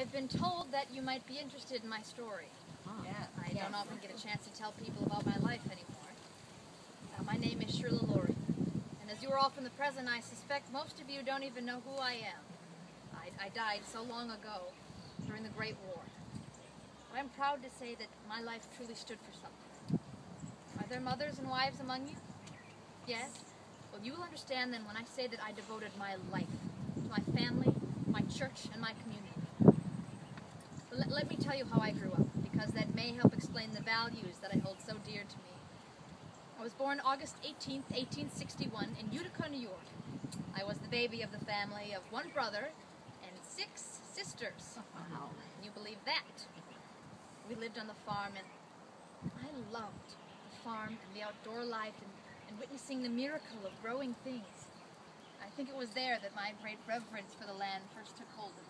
I've been told that you might be interested in my story. I don't often get a chance to tell people about my life anymore. My name is Cherilla Lowrey, and as you are all from the present, I suspect most of you don't even know who I am. I died so long ago, during the Great War. But I'm proud to say that my life truly stood for something. Are there mothers and wives among you? Yes? Well, you will understand then when I say that I devoted my life to my family, my church, and my community. But let me tell you how I grew up, because that may help explain the values that I hold so dear to me. I was born August 18th, 1861 in Utica, New York. I was the baby of the family of one brother and 6 sisters. Wow. Can you believe that? We lived on the farm, and I loved the farm and the outdoor life and witnessing the miracle of growing things. I think it was there that my great reverence for the land first took hold of me.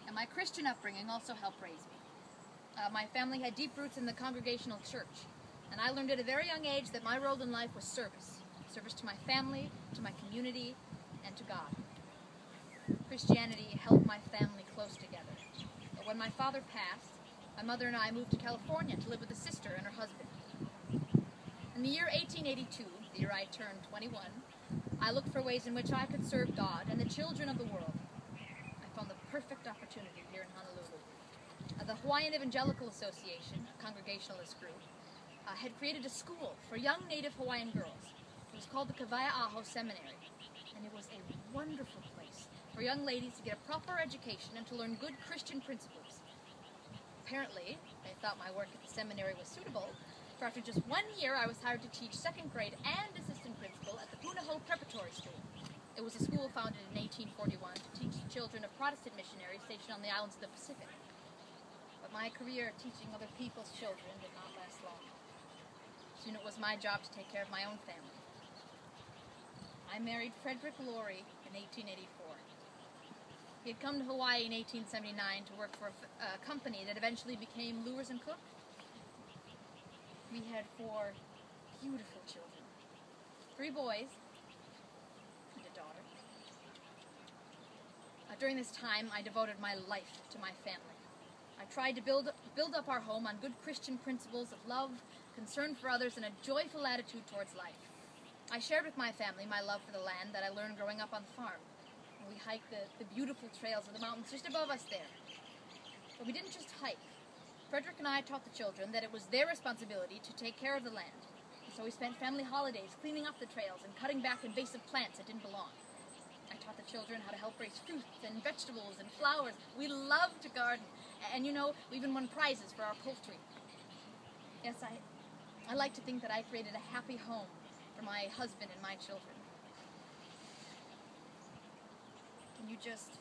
And my Christian upbringing also helped raise me. My family had deep roots in the Congregational Church, and I learned at a very young age that my role in life was service. Service to my family, to my community, and to God. Christianity held my family close together. But when my father passed, my mother and I moved to California to live with a sister and her husband. In the year 1882, the year I turned 21, I looked for ways in which I could serve God and the children of the world. I found the perfect opportunity here in Honolulu. The Hawaiian Evangelical Association, a Congregationalist group, had created a school for young Native Hawaiian girls. It was called the Oʻahu Seminary, and it was a wonderful place for young ladies to get a proper education and to learn good Christian principles. Apparently, they thought my work at the seminary was suitable, for after just 1 year I was hired to teach 2nd grade and assistant principal at the Punahou Preparatory School. It was a school founded in 1841 to teach children of Protestant missionaries stationed on the islands of the Pacific. But my career teaching other people's children did not last long. Soon it was my job to take care of my own family. I married Frederick Lowrey in 1884. He had come to Hawaii in 1879 to work for a company that eventually became Lures & Cook. We had 4 beautiful children, 3 boys and a daughter. During this time, I devoted my life to my family. I tried to build up our home on good Christian principles of love, concern for others, and a joyful attitude towards life. I shared with my family my love for the land that I learned growing up on the farm. And we hiked the beautiful trails of the mountains just above us there. But we didn't just hike. Frederick and I taught the children that it was their responsibility to take care of the land. And so we spent family holidays cleaning up the trails and cutting back invasive plants that didn't belong. I taught the children how to help raise fruits and vegetables and flowers. We loved to garden. And you know, we even won prizes for our poultry. Yes, I like to think that I created a happy home for my husband and my children. Can you just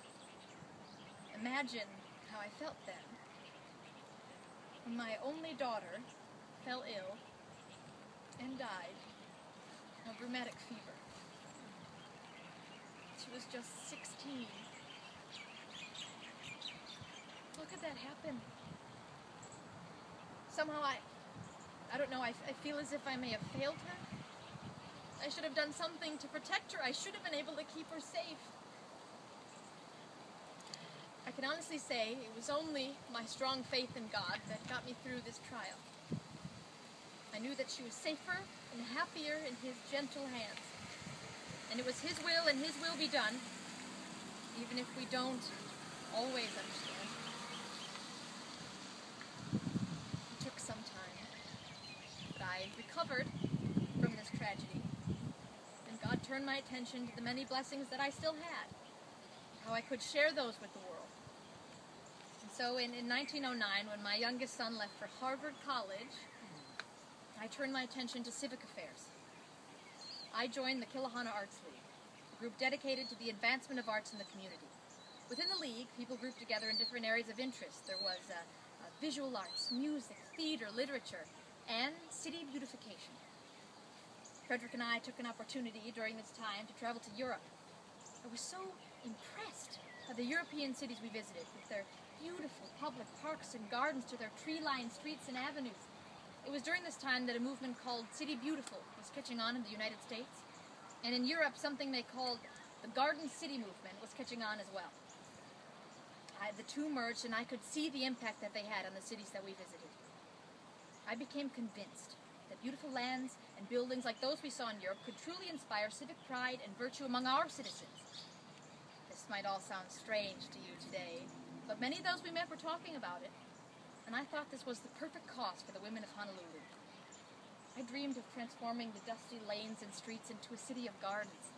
imagine how I felt then? When my only daughter fell ill and died of rheumatic fever. She was just 16. How could that happen? Somehow I don't know, I feel as if I may have failed her. I should have done something to protect her. I should have been able to keep her safe. I can honestly say it was only my strong faith in God that got me through this trial. I knew that she was safer and happier in His gentle hands. And it was His will and His will be done, even if we don't always understand. It took some time, but I recovered from this tragedy. And God turned my attention to the many blessings that I still had, how I could share those with the world. So in 1909, when my youngest son left for Harvard College, I turned my attention to civic affairs. I joined the Kilohana Arts League, a group dedicated to the advancement of arts in the community. Within the league, people grouped together in different areas of interest. There was visual arts, music, theater, literature, and city beautification. Frederick and I took an opportunity during this time to travel to Europe. I was so impressed by the European cities we visited, with their beautiful public parks and gardens to their tree-lined streets and avenues. It was during this time that a movement called City Beautiful was catching on in the United States. And in Europe, something they called the Garden City movement was catching on as well. The two merged, and I could see the impact that they had on the cities that we visited. I became convinced that beautiful lands and buildings like those we saw in Europe could truly inspire civic pride and virtue among our citizens. This might all sound strange to you today, but many of those we met were talking about it, and I thought this was the perfect cause for the women of Honolulu. I dreamed of transforming the dusty lanes and streets into a city of gardens.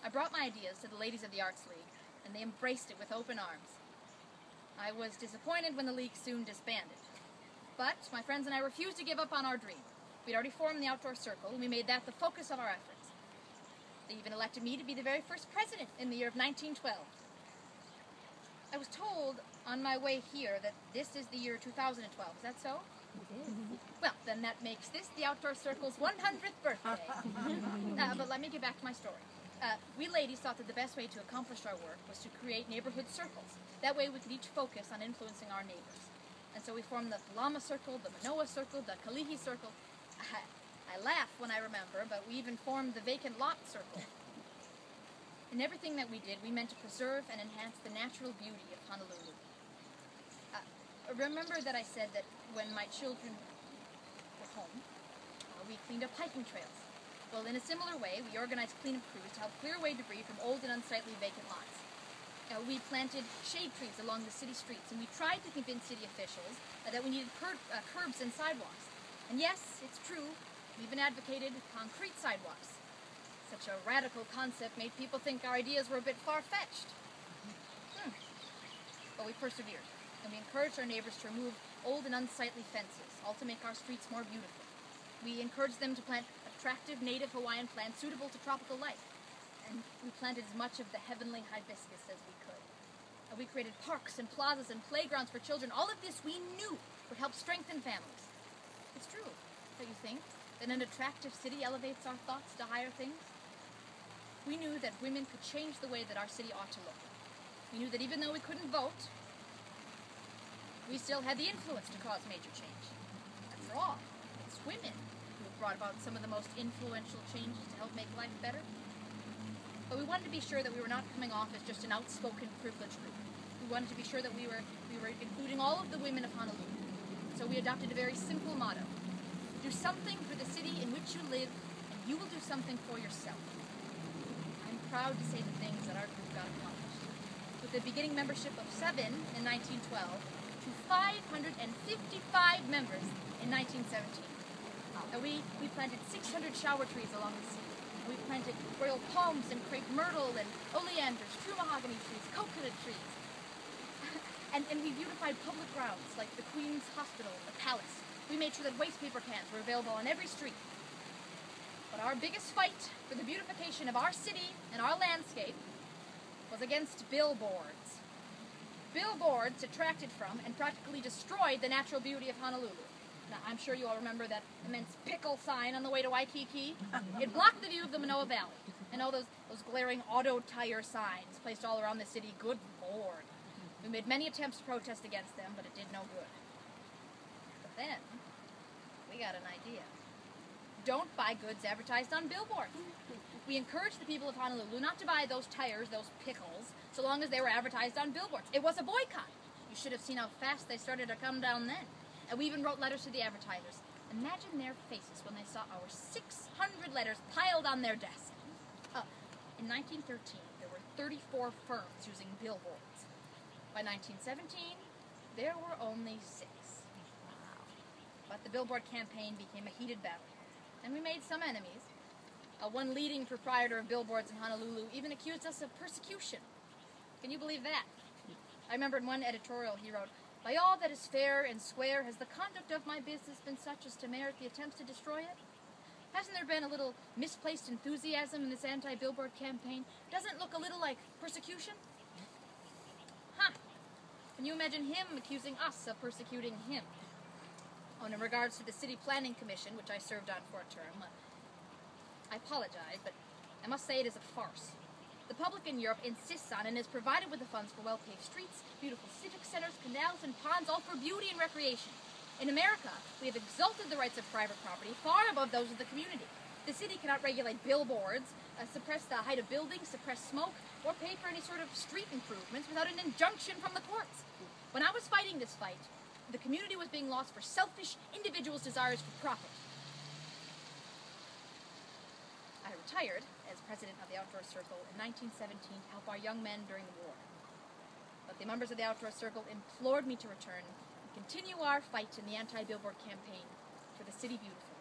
I brought my ideas to the ladies of the Arts League, and they embraced it with open arms. I was disappointed when the league soon disbanded. But my friends and I refused to give up on our dream. We'd already formed the outdoor circle, and we made that the focus of our efforts. They even elected me to be the very first president in the year of 1912. I was told on my way here that this is the year 2012. Is that so? It is. Well, then that makes this the outdoor circle's 100th birthday. But let me get back to my story. We ladies thought that the best way to accomplish our work was to create neighborhood circles. That way we could each focus on influencing our neighbors. And so we formed the Lama Circle, the Manoa Circle, the Kalihi Circle. I laugh when I remember, but we even formed the Vacant Lot Circle. In everything that we did, we meant to preserve and enhance the natural beauty of Honolulu. Remember that I said that when my children were home, we cleaned up hiking trails. Well, in a similar way, we organized cleanup crews to help clear away debris from old and unsightly vacant lots. We planted shade trees along the city streets, and we tried to convince city officials that we needed curbs and sidewalks. And yes, it's true, we even advocated concrete sidewalks. Such a radical concept made people think our ideas were a bit far-fetched. But we persevered, and we encouraged our neighbors to remove old and unsightly fences, all to make our streets more beautiful. We encouraged them to plant attractive native Hawaiian plants suitable to tropical life, and we planted as much of the heavenly hibiscus as we could. We created parks and plazas and playgrounds for children. All of this we knew would help strengthen families. It's true, don't you think, that an attractive city elevates our thoughts to higher things? We knew that women could change the way that our city ought to look. We knew that even though we couldn't vote, we still had the influence to cause major change. After all, it's women who have brought about some of the most influential changes to help make life better. But we wanted to be sure that we were not coming off as just an outspoken, privileged group. We wanted to be sure that we were including all of the women of Honolulu. So we adopted a very simple motto. Do something for the city in which you live, and you will do something for yourself. I'm proud to say the things that our group got accomplished. With the beginning membership of 7 in 1912 to 555 members in 1917. We planted 600 shower trees along the sea. We planted royal palms and crepe myrtle and oleanders, true mahogany trees, coconut trees. and we beautified public grounds like the Queen's Hospital, the Palace. We made sure that waste paper cans were available on every street. But our biggest fight for the beautification of our city and our landscape was against billboards. Billboards detracted from and practically destroyed the natural beauty of Honolulu. Now, I'm sure you all remember that immense pickle sign on the way to Waikiki. It blocked the view of the Manoa Valley. And all those glaring auto tire signs placed all around the city. Good Lord. We made many attempts to protest against them, but it did no good. But then, we got an idea. Don't buy goods advertised on billboards. We encouraged the people of Honolulu not to buy those tires, those pickles, so long as they were advertised on billboards. It was a boycott. You should have seen how fast they started to come down then. And we even wrote letters to the advertisers. Imagine their faces when they saw our 600 letters piled on their desk. In 1913, there were 34 firms using billboards. By 1917, there were only 6. Wow. But the billboard campaign became a heated battle, and we made some enemies. One leading proprietor of billboards in Honolulu even accused us of persecution. Can you believe that? I remember in one editorial he wrote, "By all that is fair and square, has the conduct of my business been such as to merit the attempts to destroy it? Hasn't there been a little misplaced enthusiasm in this anti-billboard campaign? Doesn't it look a little like persecution?" Can you imagine him accusing us of persecuting him? In regards to the City Planning Commission, which I served on for a term, I apologize, but I must say it is a farce. The public in Europe insists on and is provided with the funds for well-paved streets, beautiful civic centers, canals, and ponds, all for beauty and recreation. In America, we have exalted the rights of private property far above those of the community. The city cannot regulate billboards, suppress the height of buildings, suppress smoke, or pay for any sort of street improvements without an injunction from the courts. When I was fighting this fight, the community was being lost for selfish individuals' desires for profit. I retired as president of the Outdoor Circle in 1917 to help our young men during the war. But the members of the Outdoor Circle implored me to return and continue our fight in the anti-billboard campaign for the city beautiful.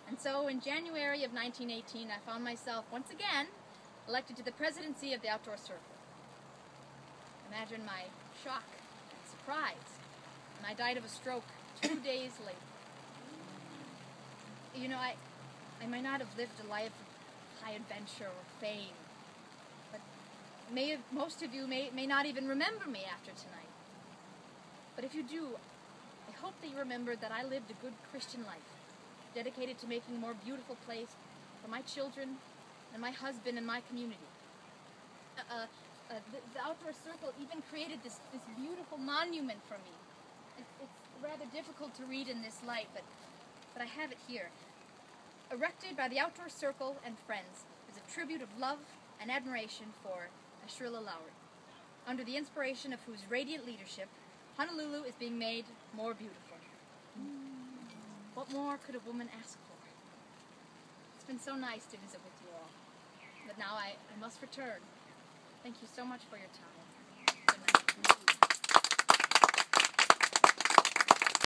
And so in January of 1918, I found myself once again elected to the presidency of the Outdoor Circle. Imagine my shock and surprise when I died of a stroke 2 days later. You know, I might not have lived a life of high adventure or fame, but most of you may not even remember me after tonight. But if you do, I hope that you remember that I lived a good Christian life, dedicated to making a more beautiful place for my children and my husband and my community. The Outdoor Circle even created this beautiful monument for me. It's rather difficult to read in this light, but I have it here. Erected by the Outdoor Circle and friends is a tribute of love and admiration for Cherilla Lowrey, under the inspiration of whose radiant leadership, Honolulu is being made more beautiful. What more could a woman ask for? It's been so nice to visit with you all, but now I must return. Thank you so much for your time.